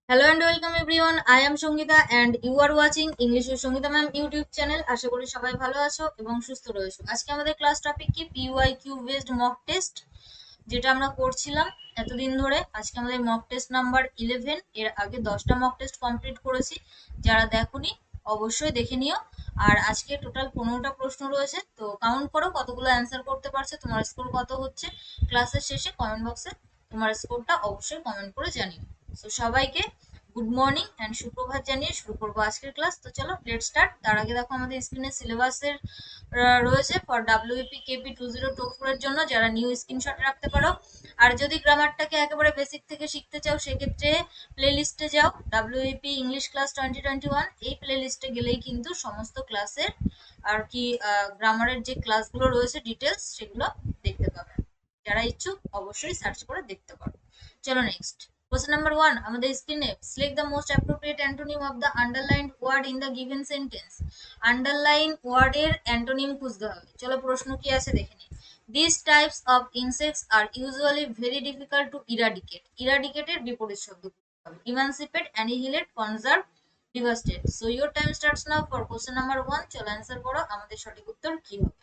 Hello and welcome everyone. I am Songita and you are watching English with Songita ma'am YouTube channel. আশা করি সবাই ভালো আছো এবং সুস্থ রয়েছো। আজকে আমাদের ক্লাস টপিক কি পিওয়াইকিউ বেসড মক টেস্ট, যেটা আমরা করছিলাম এতদিন ধরে। আজকে আমাদের মক টেস্ট নাম্বার 11। এর আগে 10টা মক টেস্ট কমপ্লিট করেছি, যারা দেখোনি অবশ্যই দেখে নিও। আর আজকে টোটাল 15টা প্রশ্ন রয়েছে, তো কাউন্ট করো কতগুলো অ্যান্সার করতে পারছে, তোমার স্কোর কত হচ্ছে। ক্লাসের শেষে কমেন্ট বক্সে তোমার স্কোরটা অবশ্যই কমেন্ট করে জানিও। তো সবাইকে গুড মর্নিং অ্যান্ড সুপ্রভাত জানিয়ে শুরু করবো আজকের ক্লাস। তো চলো লেট স্টার্ট। তার আগে দেখো আমাদের স্ক্রিনে সিলেবাসের রয়েছে ফর ডাব্লিউপি কেপি 2024 এর জন্য, যারা নিউ স্ক্রিনশট রাখতে পারো। আর যদি গ্রামারটাকে একেবারে বেসিক থেকে শিখতে চাও সেক্ষেত্রে প্লে লিস্টে যাও, ডাব্লিউপি ইংলিশ ক্লাস 2021। এই প্লে লিস্টে গেলেই কিন্তু সমস্ত ক্লাসের আর কি গ্রামারের যে ক্লাসগুলো রয়েছে ডিটেলস সেগুলো দেখতে পাবে। যারা ইচ্ছুক অবশ্যই সার্চ করে দেখতে পারো। চলো নেক্সট কোশ্চেন নাম্বার 1 আমাদের স্ক্রিনে। Select the most appropriate antonym of the underlined word in the given sentence. Underline ওয়ার্ডের অ্যান্টোনিম খুঁজতে হবে। চলো প্রশ্ন কি আছে দেখে নিই। These types of insects are usually very difficult to eradicate. Eradicate এর বিপরীত শব্দ খুঁজতে হবে। Emancipate, annihilate, conserve, devastate. So your time starts now for question number 1. চলো অ্যান্সার করো, আমাদের সঠিক উত্তর কি হবে।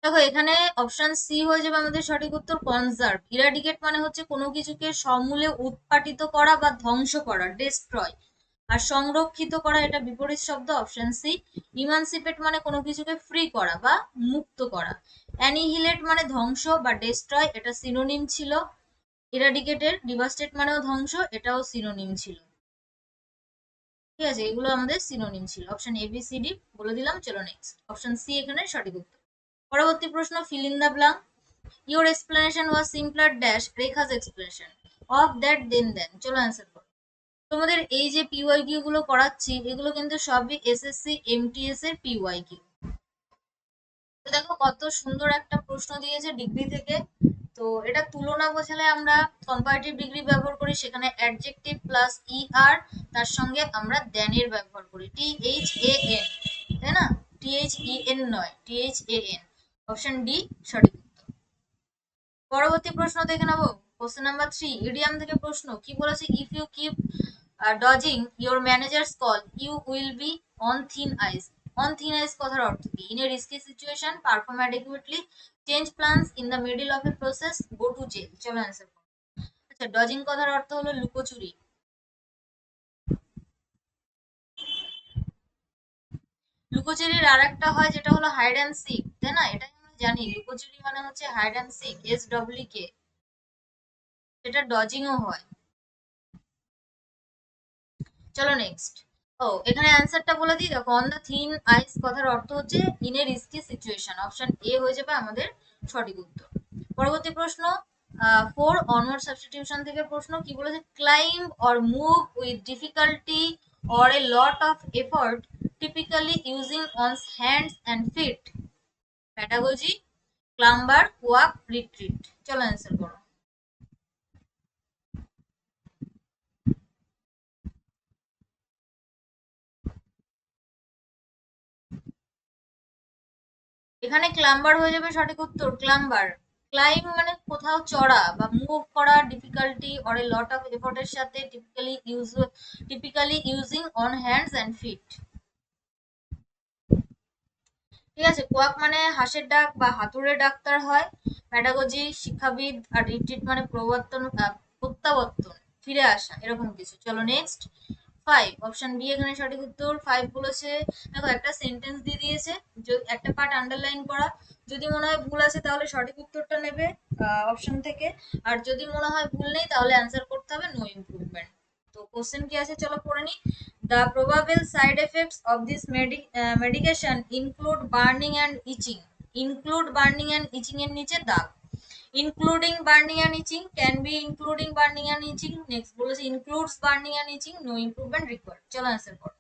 দেখো এখানে অপশন সি হয়ে যাবে আমাদের সঠিক উত্তর, কনজার্ভ। ইরাডিকেট মানে হচ্ছে কোনো কিছুকে সমূলে উৎপাটিত করা বা ধ্বংস করা, ডেস্ট্রয়। আর সংরক্ষিত করা এটা বিপরীত শব্দ, অপশন সি। ইমানসিপেট মানে কোনো কিছুকে ফ্রি করা বা মুক্ত করা। অ্যানিহিলেট মানে ধ্বংস বা ডেস্ট্রয়, এটা সিনোনিম ছিল ইরাডিকেটের। ডিভাস্টেট মানেও ধ্বংস, এটাও সিনোনিম ছিল। ঠিক আছে, এগুলো আমাদের সিনোনিম ছিল। Option A B C D বলে দিলাম। চলো নেক্সট, অপশন সি এখানে সঠিক উত্তর। পরবর্তী প্রশ্ন, fill in the blank. Your explanation was simpler dash রেখা's explanation of that then. চলো অ্যান্সার করো। তোমাদের এই যে পিওয়াইকিউ গুলো করাচ্ছি এগুলো কিন্তু সবই এসএসসি এমটিএস এর পিওয়াইকিউ। তো দেখো কত সুন্দর একটা প্রশ্ন দিয়েছে ডিগ্রি থেকে। তো এটা তুলনা বোঝালে আমরা কম্পারেটিভ ডিগ্রি ব্যবহার করি, সেখানে অ্যাডজেক্টিভ প্লাস আর তার সঙ্গে আমরা দেন এর ব্যবহার করি, THAN, তাই না? THEN নয়, THAN। অপশন ডি সঠিক উত্তর। পরবর্তী প্রশ্ন দেখে নেবো। কোশ্চেন নাম্বার 3 ইডিয়াম থেকে প্রশ্ন কি বলেছে। If you keep dodging your manager's call you will be on thin ice. On thin ice কথার অর্থ কি? In a risky situation, perform adequately, change plans, in the middle of a process, go to jail. চলো answer করো। আচ্ছা, dodging কথার অর্থ হলো লুকোচুরি। লুকোচুরির আর একটা হয় যেটা হলো হাইড অ্যান্ড সিক, তাই না? এটাই আমরা জানি, লুকোচুরি মানে হচ্ছে হাইড অ্যান্ড সিক, SWK। সেটা ডজিংও হয়। চলো নেক্সট। ও এখানে অ্যান্সারটা বলে দিই, দেখো অন দ্য থিন আইস কথার অর্থ হচ্ছে in a risky situation. Option A হয়ে যাবে আমাদের সঠিক উত্তর। পরবর্তী প্রশ্ন, 4 অনওয়ার্ড সাবস্টিটিউশন থেকে প্রশ্ন কি বলেছে। Climb or move with difficulty or a lot of effort, typically using one's hands and feet. Pedagogy, clamber, walk, retreat. চলো অ্যান্সার করো। এখানে ক্লাম্বার হয়ে যাবে সঠিক উত্তর, ক্লাম্বার। ক্লাইম মানে কোথাও চড়া বা মুভ করা, difficulty or a lot of এফোর্টের সাথে, typically using on hands and feet. ঠিক আছে, কোয়াক মানে হাঁসের ডাক বা হাতুড়ে ডাক্তার হয়। প্যাডাগজি শিক্ষাবিদ, আর রিট্রিট মানে প্রত্যাবর্তন, ফিরে আসা, এরকম কিছু। চলো নেক্সট। 5 অপশন বি এখানে সঠিক উত্তর। 5 বলেছে, দেখো একটা সেন্টেন্স দিয়ে দিয়েছে, একটা পার্ট আন্ডারলাইন করা। যদি মনে হয় ভুল আছে তাহলে সঠিক উত্তরটা নেবে অপশন থেকে, আর যদি মনে হয় ভুল নেই তাহলে অ্যান্সার করতে হবে নো ইমপ্রুভমেন্ট। তো কোশ্চেন কি আছে চলো পড়ে নি। The probable side effects of this medication include burning and itching. Include burning and itching এর নিচে দাগ। Including burning and itching, can be including burning and itching. Next বলেছে includes burning and itching, no improvement required. চলো answer করো।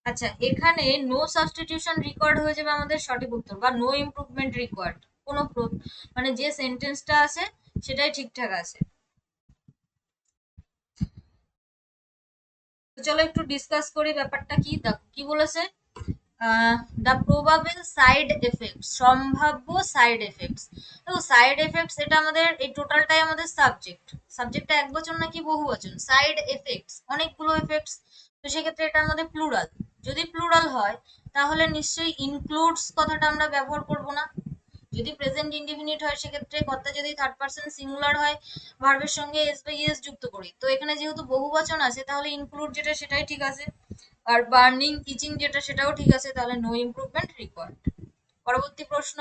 আচ্ছা, এখানে no substitution required হয়ে যাবে আমাদের সঠিক উত্তর, বা নো ইমপ্রুভমেন্ট রিকোয়ার্ড। কোনো মানে যে সেন্টেন্সটা আছে সেটাই ঠিকঠাক আছে। তো চলো একটু ডিসকাস করি ব্যাপারটা কি। দেখো কি বলেছে, দ্য প্রবাবল সাইড এফেক্টস, সম্ভাব্য সাইড এফেক্টস। দেখো সাইড এফেক্টস এটা আমাদের এই টোটালটাই আমাদের সাবজেক্ট। সাবজেক্টটা এক বচন নাকি বহু বচন? সাইড এফেক্টস অনেকগুলো এফেক্টস, তো সেক্ষেত্রে এটা আমাদের প্লুরাল। যদি প্লুরাল হয় তাহলে নিশ্চয়ই ইনক্লুডস কথাটা আমরা ব্যবহার করব না। যদি প্রেজেন্ট ইনডিফিনিট হয় সেক্ষেত্রে কর্তা যদি থার্ড পারসন সিঙ্গুলার হয় ভার্বের সঙ্গে এস বা ইএস যুক্ত করি। তো এখানে যেহেতু বহুবচন আছে তাহলে ইনক্লুড যেটা সেটাই ঠিক আছে। আর বার্নিং টিচিং যেটা সেটাও ঠিক আছে, তাহলে নো ইমপ্রুভমেন্ট রিকোয়ার্ড। পরবর্তী প্রশ্ন,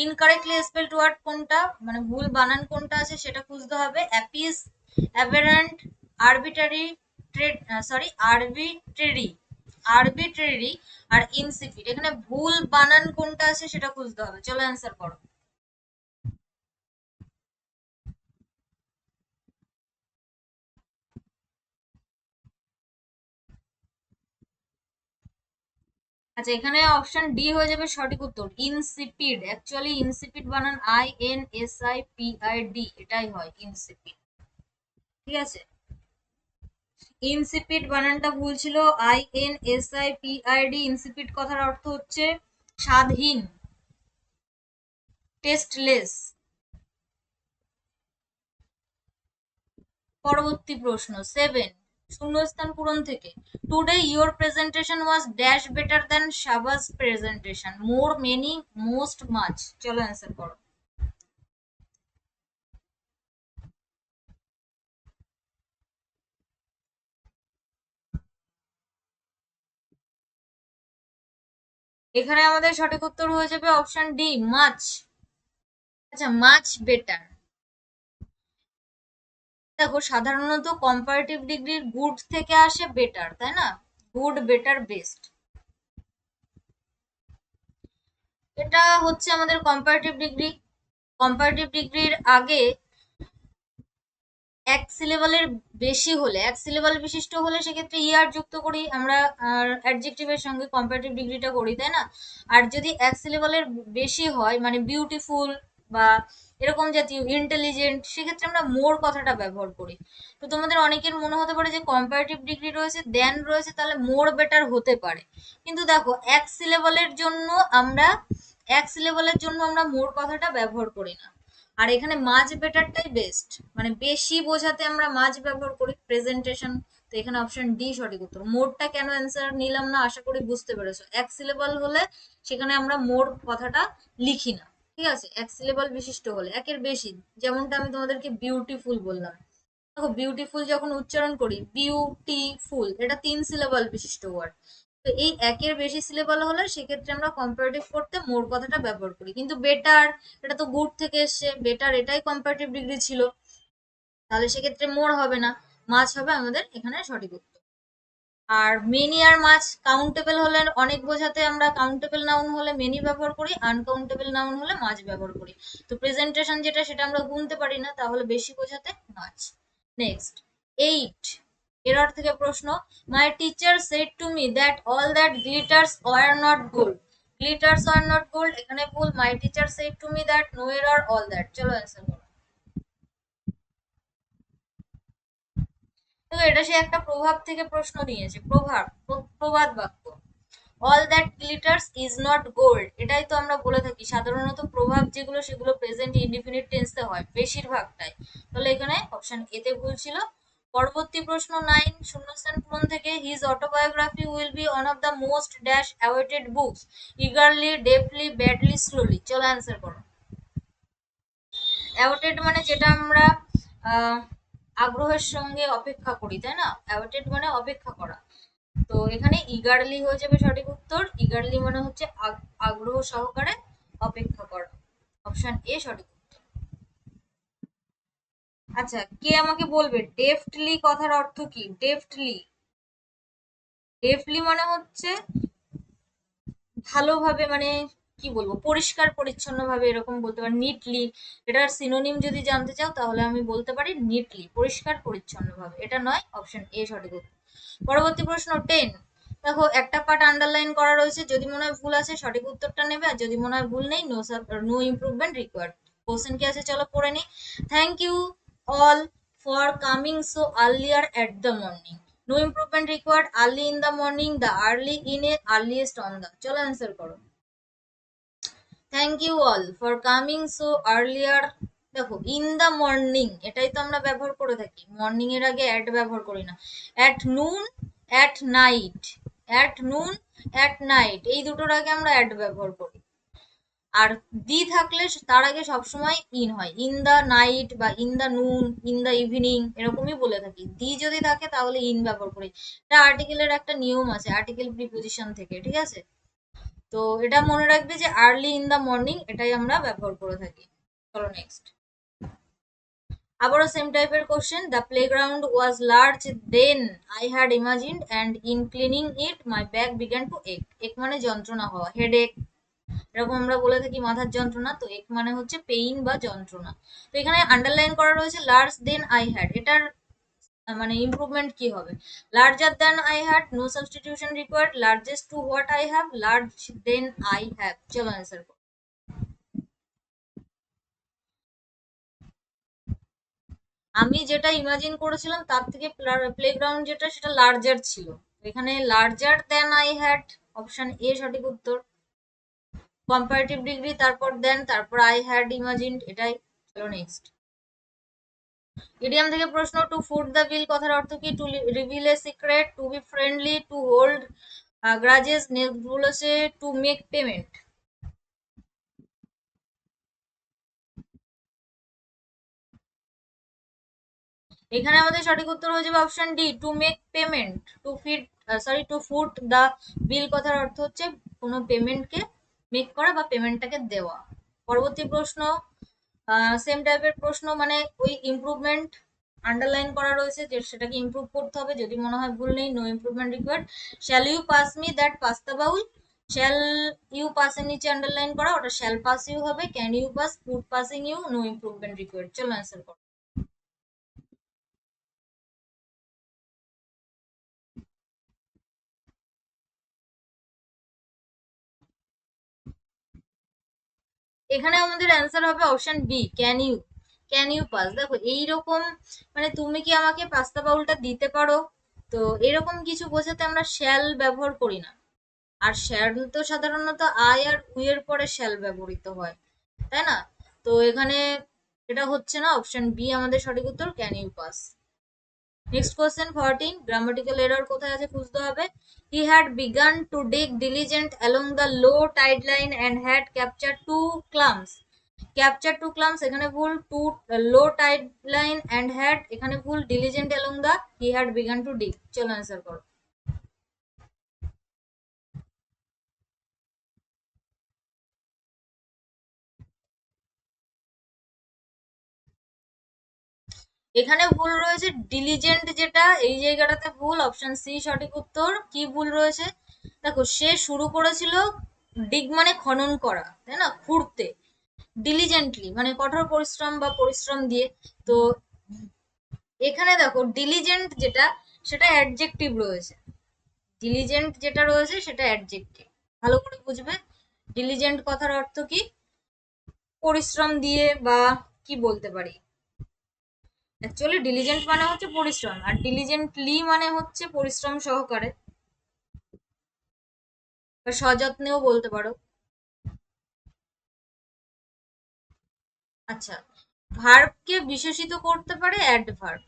ইনকারেক্টলি স্পেলড ওয়ার্ড কোনটা, মানে ভুল বানান কোনটা আছে সেটা খুঁজতে হবে। অ্যাপিস, অ্যাবেরেন্ট, আরবিটারি, আরবিট্রেরি, আরবিট্রেরি আর ইনসিপিড। এখানে ভুল বানান কোনটা আছে সেটা খুঁজতে হবে। চলো অ্যান্সার করো। আচ্ছা, এখানে অপশন ডি হয়ে যাবে সঠিক উত্তর, ইনসিপিড। অ্যাকচুয়ালি ইনসিপিড বানান INSIPID, এটাই হয় ইনসিপিড। ঠিক আছে, ইনসিপিড বানানটা ভুল ছিল, INSIPID। ইনসিপিড কথার অর্থ হচ্ছে স্বাদহীন, টেস্টলেস। পরবর্তী প্রশ্ন 7, শূন্যস্থান পূরণ থেকে। Today your presentation was dash better than Shahbaz presentation, more, many, most, much. চলো অ্যান্সার করো। এখানে আমাদের সঠিক উত্তর হয়ে যাবে অপশন ডি, মাচ। আচ্ছা, মাচ বেটার। দেখো সাধারণত কম্পারেটিভ ডিগ্রির গুড থেকে আসে বেটার, তাই না? গুড, বেটার, বেস্ট, এটা হচ্ছে আমাদের কম্পারেটিভ ডিগ্রি। কম্পারেটিভ ডিগ্রির আগে এক সিলেবালের বেশি হলে, এক সিলেবাল বিশিষ্ট হলে সেক্ষেত্রে ইয়ার যুক্ত করি আমরা, আর অ্যাডজেক্টিভের সঙ্গে কম্পারেটিভ ডিগ্রিটা করি, তাই না? আর যদি এক সিলেবালের বেশি হয় মানে বিউটিফুল বা এরকম জাতীয়, ইন্টেলিজেন্ট, সেক্ষেত্রে আমরা মোর কথাটা ব্যবহার করি। তো তোমাদের অনেকের মনে হতে পারে যে কম্পারেটিভ ডিগ্রি রয়েছে, দেন রয়েছে, তাহলে মোর বেটার হতে পারে। কিন্তু দেখো এক সিলেবালের জন্য আমরা মোর কথাটা ব্যবহার করি না। আর এখানে মাঝ বেটারটাই বেস্ট, মানে বেশি বোঝাতে আমরা মাঝ ব্যবহার করি প্রেজেন্টেশন। তো এখানে অপশন ডি সঠিক উত্তর। মোরটা কেন অ্যান্সার নিলাম না আশা করি বুঝতে পেরেছো। এক সিলেবল হলে সেখানে আমরা মোর কথাটা লিখি না। ঠিক আছে, এক সিলেবল বিশিষ্ট হলে, একের বেশি, যেমনটা আমি তোমাদেরকে বিউটিফুল বললাম। দেখো বিউটিফুল যখন উচ্চারণ করি, বিউটিফুল, এটা 3 সিলেবল বিশিষ্ট ওয়ার্ড। তো এই একের বেশি সিলেবল হলে সেক্ষেত্রে আমরা কম্পারেটিভ করতে মোর কথাটা ব্যবহার করি। কিন্তু বেটার, এটা তো গুড থেকে এসছে, বেটার এটাই কম্পারেটিভ ডিগ্রি ছিল, তাহলে সেক্ষেত্রে মোর হবে না, মাছ হবে আমাদের এখানে সঠিক উত্তর। Are many R much countable হলে, অনেক বোঝাতে আমরা কাউন্টেবল নাউন হলে মেনি ব্যবহার করি, আনকাউন্টেবল নাউন হলে মাছ ব্যবহার করি। তো প্রেজেন্টেশন যেটা সেটা আমরা গুনতে পারি না, তাহলে বেশি বোঝাতে মাছ। নেক্সট, 8, এরর থেকে প্রশ্ন, my teacher said to me that all that glitters were not gold. Glitters were not gold এখানে ভুল, my teacher said to me that, no error, all that. চলো অ্যান্সার করো। তো এটা সে একটা প্রভাব থেকে প্রশ্ন দিয়েছে, প্রবাদ বাক্য। All that glitters is not gold, এটাই তো আমরা বলে থাকি সাধারণত। প্রভাব যেগুলো সেগুলো প্রেজেন্ট ইনডিফিনিট টেন্সে হয় বেশিরভাগটাই। তাহলে এখানে অপশন এ তে ভুল ছিল। পরবর্তী প্রশ্ন 9, শূন্যস্থান পূরণ থেকে। His autobiography will be one of the most dash awaited books, eagerly, deeply, badly, slowly. চলো অ্যান্সার করো। অ্যাওয়েটেড মানে যেটা আমরা আহ আগ্রহের সঙ্গে অপেক্ষা করি, তাই না? অ্যাওয়েটেড মানে অপেক্ষা করা। তো এখানে ইগারলি হয়ে যাবে সঠিক উত্তর। ইগারলি মানে হচ্ছে আগ্রহ সহকারে অপেক্ষা করা। অপশন এ সঠিক উত্তর। আচ্ছা, কে আমাকে বলবে ডেফটলি কথার অর্থ কি? ডেফটলি, ডেফটলি মানে হচ্ছে ভালোভাবে, মানে কি বলবো, পরিষ্কার পরিচ্ছন্ন ভাবে, এরকম বলতে পারি। নিটলি, এটার সিনোনিম যদি জানতে চাও তাহলে আমি বলতে পারি নিটলি, পরিষ্কার পরিচ্ছন্ন ভাবে। এটা নয়, অপশন এ সঠিক উত্তর। পরবর্তী প্রশ্ন 10, দেখো একটা পার্ট আন্ডারলাইন করা রয়েছে, যদি মনে হয় ভুল আছে সঠিক উত্তরটা নেবে, আর যদি মনে হয় ভুল নেই নো ইমপ্রুভমেন্ট রিকোয়ার্ড। কোশ্চেন কি আছে চলো পড়ে নি। Thank you all for coming so earlier at the morning, no improvement required, early in the morning, the early in a, earliest on the. চলো অ্যান্সার করো। Thank you all for coming so earlier. দেখো in the morning এটাই তো আমরা ব্যবহার করে থাকি, morning এর আগে অ্যাট ব্যবহার করি না। At noon, at night, at noon, at night, এই দুটোর আগে আমরা অ্যাট ব্যবহার করি। আর দি থাকলে তার আগে সবসময় ইন হয়, ইন দ্য নাইট বা ইন দ্য নুন, ইন দ্য ইভিনিং এরকমই বলে থাকি। দি যদি থাকে তাহলে ইন ব্যবহার করি। এটা আর্টিকেলের একটা নিয়ম আছে, আর্টিকেল প্রিপোজিশন থেকে, ঠিক আছে? তো এটা মনে রাখবে যে আর্লি ইন দ্য মর্নিং এটাই আমরা ব্যবহার করে থাকি। চলো নেক্সট। আবারও সেম টাইপের question. The playground was large than I had imagined and in cleaning it my back began to ache. Ache মানে যন্ত্রণা হওয়া, হেডেক, এরকম আমরা বলে থাকি মাথার যন্ত্রণা। তো এক মানে হচ্ছে পেইন বা যন্ত্রণা। তো এখানে আন্ডারলাইন করা রয়েছে লার্জ দেন আই হ্যাড, এটার মানে ইমপ্রুভমেন্ট কি হবে? Larger than I had, no substitution required, largest to what I have, large than I have. চলো অ্যান্সার করো। আমি যেটা ইমাজিন করেছিলাম তার থেকে প্লেগ্রাউন্ড যেটা সেটা লার্জার ছিল, এখানে larger than I had, option A সঠিক উত্তর। কম্পারেটিভ ডিগ্রি, তারপর দেন, তারপর আই হ্যাড ইমাজিনড, এটাই। চলো নেক্সট। ইডিয়াম থেকে প্রশ্ন। টু ফুট দ্য বিল কথার অর্থ কি? To reveal a secret, to be friendly, to hold grudges. Next বলেছে টু মেক পেমেন্ট। এখানে আমাদের সঠিক উত্তর হয়ে যাবে option D, to make payment. To fit, sorry, to foot the bill কথার অর্থ হচ্ছে কোনো পেমেন্টকে মেক করা বা পেমেন্টটাকে দেওয়া। পরবর্তী প্রশ্ন, সেম টাইপের প্রশ্ন, মানে ওই ইমপ্রুভমেন্ট আন্ডারলাইন করা রয়েছে যে সেটাকে ইমপ্রুভ করতে হবে। যদি মনে হয় ভুল নেই, no improvement required. Shall you pass me that pasta bowl, shall you pass এর নিচে আন্ডারলাইন করা, ওটা শ্যাল পাস ইউ হবে। Can you pass, food passing you, no improvement required. চলো অ্যান্সার করো। এখানে আমাদের অ্যান্সার হবে option B, can you, can you pass. দেখো এইরকম, মানে তুমি কি আমাকে পাস্তা বাউলটা দিতে পারো, তো এরকম কিছু বোঝাতে আমরা শ্যাল ব্যবহার করি না। আর শ্যাল তো সাধারণত আই আর উই এর পরে শ্যাল ব্যবহৃত হয়, তাই না? তো এখানে এটা হচ্ছে না, অপশন বি আমাদের সঠিক উত্তর, can you pass. Next question 14, grammatical error কোথায় আছে খুঁজতে হবে। He had began to dig diligent along the low tide line and had capture to clams. Capture to clams এখানে ভুল, to low tide line and had এখানে ভুল, diligent along the, he had began to dig. চলো answer করো। এখানে ভুল রয়েছে diligent, যেটা এই জায়গাটাতে ভুল, অপশন সি সঠিক উত্তর। কি ভুল রয়েছে? দেখো সে শুরু করেছিল ডিগ মানে খনন করা, তাই না, খুঁড়তে, ডিলিজেন্টলি মানে কঠোর পরিশ্রম বা পরিশ্রম দিয়ে। তো এখানে দেখো ডিলিজেন্ট যেটা সেটা অ্যাডজেক্টিভ রয়েছে, ডিলিজেন্ট যেটা রয়েছে সেটা অ্যাডজেক্টিভ। ভালো করে বুঝবে ডিলিজেন্ট কথার অর্থ কি, পরিশ্রম দিয়ে, বা কি বলতে পারি, অ্যাকচুয়ালি ডিলিজেন্ট মানে হচ্ছে পরিশ্রম, আর ডিলিজেন্টলি মানে হচ্ছে পরিশ্রম সহকারে, বা সযত্নেও বলতে পারো। আচ্ছা, ভার্বকে বিশেষিত করতে পারে অ্যাডভার্ব,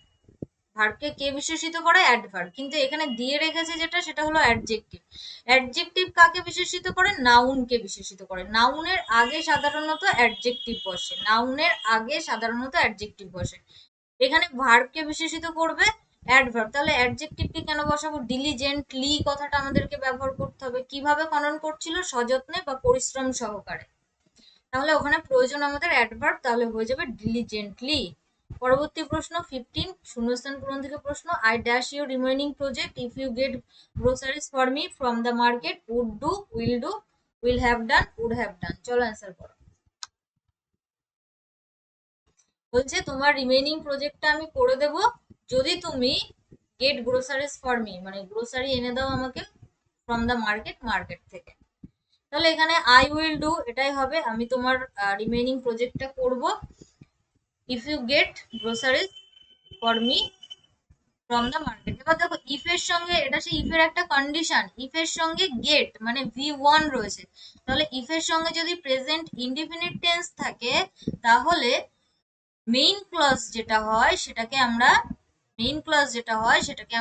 ভার্বকে কে বিশেষিত করে? অ্যাডভার্ব। কিন্তু এখানে দিয়ে রেখেছে যেটা সেটা হলো অ্যাডজেক্টিভ। অ্যাডজেক্টিভ কাকে বিশেষিত করে? নাউনকে বিশেষিত করে। নাউনের আগে সাধারণত অ্যাডজেক্টিভ বসে, নাউনের আগে সাধারণত অ্যাডজেক্টিভ বসে। এখানে ভার্বকে বিশেষিত করবে অ্যাডভার্ব, তাহলে অ্যাডজেক্টিভকে কেন বসাবো? ডিলিজেন্টলি কথাটা আমাদেরকে ব্যবহার করতে হবে। কিভাবে খনন করছিল? সযত্নে বা পরিশ্রম সহকারে। তাহলে ওখানে প্রয়োজন আমাদের অ্যাডভার্ব, তাহলে হয়ে যাবে ডিলিজেন্টলি। পরবর্তী প্রশ্ন 15, শূন্যস্থান পূরণ থেকে প্রশ্ন। I dash your remaining project if you get groceries for me from the market, would do, will have done, would have done. চলো অ্যান্সার করো। বলছে তোমার রিমেইনিং প্রজেক্টটা আমি করে দেব যদি তুমি গেট গ্রোসারিজ ফর মি, মানে গ্রোসারি এনে দাও আমাকে ফ্রম দ্য মার্কেট, মার্কেট থেকে। তাহলে এখানে আই উইল ডু এটাই হবে, আমি তোমার রিমেইনিং প্রজেক্টটা করব if you get groceries for me from the market. এবার দেখো ইফ এর সঙ্গে, এটা সেই ইফ এর একটা কন্ডিশন, ইফ এর সঙ্গে গেট মানে V1 রয়েছে, তাহলে ইফ এর সঙ্গে যদি প্রেজেন্ট ইনডিফিনিট টেন্স থাকে, তাহলে মেইন ক্লজ যেটা হয় সেটাকে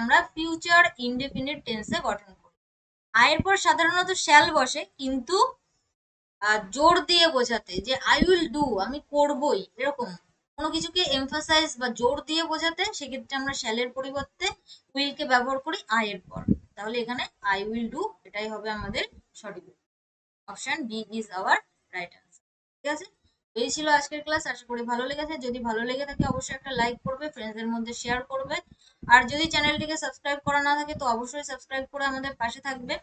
আমরা ফিউচার ইনডিফিনিট টেন্সে গঠন করি। আয়ের পর সাধারণত শ্যাল বসে, কিন্তু জোর দিয়ে বোঝাতে যে আই উইল ডু, আমি করবই, এরকম কোনো কিছুকে এমফাসাইজ বা জোর দিয়ে বোঝাতে সেক্ষেত্রে আমরা শ্যালের পরিবর্তে উইল কে ব্যবহার করি আয়ের পর। তাহলে এখানে আই উইল ডু এটাই হবে আমাদের সঠিক। Option B is our right answer. ঠিক আছে, এই ছিল আজকের ক্লাস। আশা করি ভালো লেগেছে। যদি ভালো লেগে থাকে অবশ্যই একটা লাইক করবে, ফ্রেন্ডসদের মধ্যে শেয়ার করবে। আর যদি চ্যানেলটিকে সাবস্ক্রাইব করা না থাকে তো অবশ্যই সাবস্ক্রাইব করে আমাদের পাশে থাকবে।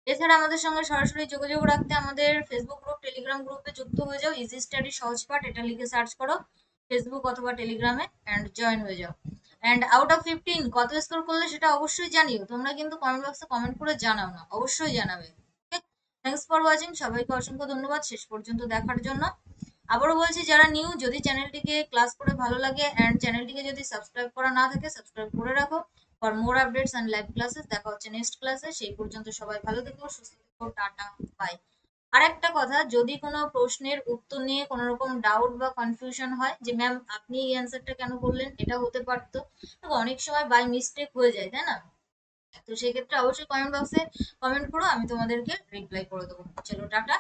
এছাড়া আমাদের সঙ্গে সরাসরি যোগাযোগ রাখতে আমাদের ফেসবুক গ্রুপ, টেলিগ্রাম গ্রুপে যুক্ত হয়ে যাও। ইজি স্টাডি সহজ পাঠ এটা লিখে সার্চ করো ফেসবুক অথবা টেলিগ্রামে, অ্যান্ড জয়েন হয়ে যাও। অ্যান্ড আউট অফ 15 কত স্কোর করলে সেটা অবশ্যই জানিও। তোমরা কিন্তু কমেন্ট বক্সে কমেন্ট করে জানাও না, অবশ্যই জানাবে। ওকে, থ্যাংকস ফর ওয়াচিং। সবাইকে অসংখ্য ধন্যবাদ শেষ পর্যন্ত দেখার জন্য। আবারও বলছি, যারা নিউ, যদি চ্যানেলটিকে ক্লাস করে ভালো লাগে অ্যান্ড চ্যানেলটিকে যদি সাবস্ক্রাইব করা না থাকে সাবস্ক্রাইব করে রাখো for more updates and live classes. দেখা হচ্ছে নেক্সট ক্লাসে, সেই পর্যন্ত সবাই ভালো থেকো, সুস্থ থেকো, টাটা, বাই। আর একটা কথা, যদি কোনো প্রশ্নের উত্তর নিয়ে কোনো রকম ডাউট বা কনফিউশন হয় যে ম্যাম আপনি এই অ্যান্সারটা কেন বললেন, এটা হতে পারতো, তো অনেক সময় বাই মিস্টেক হয়ে যায়, তাই না? তো সেক্ষেত্রে অবশ্যই কমেন্ট বক্সে কমেন্ট করো, আমি তোমাদেরকে রিপ্লাই করে দেবো। চলো টাটা।